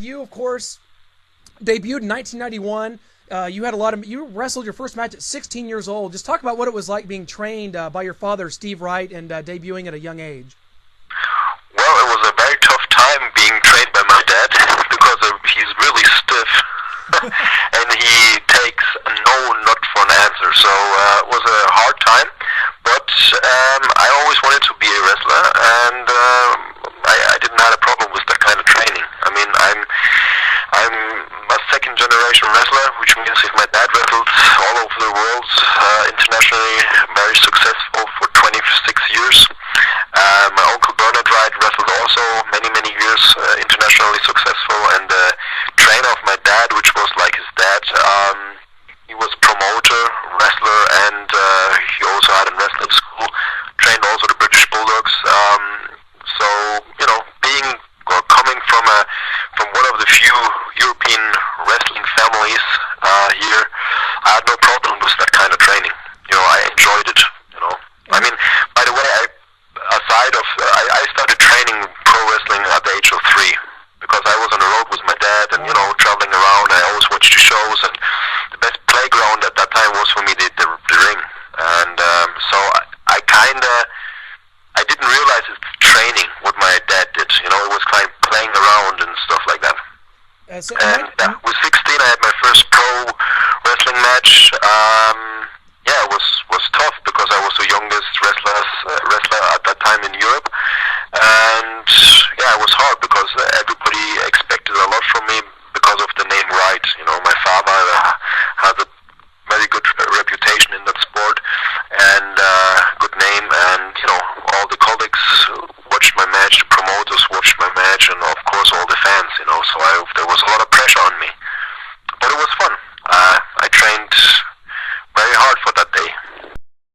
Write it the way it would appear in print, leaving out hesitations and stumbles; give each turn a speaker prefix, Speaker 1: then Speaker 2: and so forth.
Speaker 1: you, of course, debuted in 1991. You wrestled your first match at 16 years old. Just talk about what it was like being trained by your father, Steve Wright, and debuting at a young age.
Speaker 2: Well, it was a very tough time being trained by my dad because he's really stiff and he takes a no not for an answer. So it was a hard time, but I always wanted to be a wrestler, and I didn't have a problem with that kind of training. I mean, I'm a second generation wrestler, which means if my dad wrestled all over the world, internationally, very successful for 26 years. My uncle Bernard Wright wrestled also many years, internationally successful, and the trainer of my dad, which was like his dad, he was promoter, wrestler, and he also had a wrestling school, trained also the British Bulldogs. So, you know, being or coming from one of the few European wrestling families here, I had no problem with that kind of training. You know, I enjoyed it. You know, I mean, by the way, I started training pro wrestling at the age of 3 because I was on the road with my dad and, you know, traveling around. I always watched the shows, and the best playground at that time was for me the ring. And so I didn't realize it's training what my dad did. You know, it was kind of playing around and stuff like that. With 16, I had my first pro wrestling match. It was tough because I was the youngest wrestler at that time in Europe, and it was hard because everybody expected a lot from me because of the name Wright. You know, my father has a very good reputation in that sport and good name, and you know, all the colleagues watched my match, the promoters watched my match, and of course all the fans. You know, so there was a lot of pressure on me.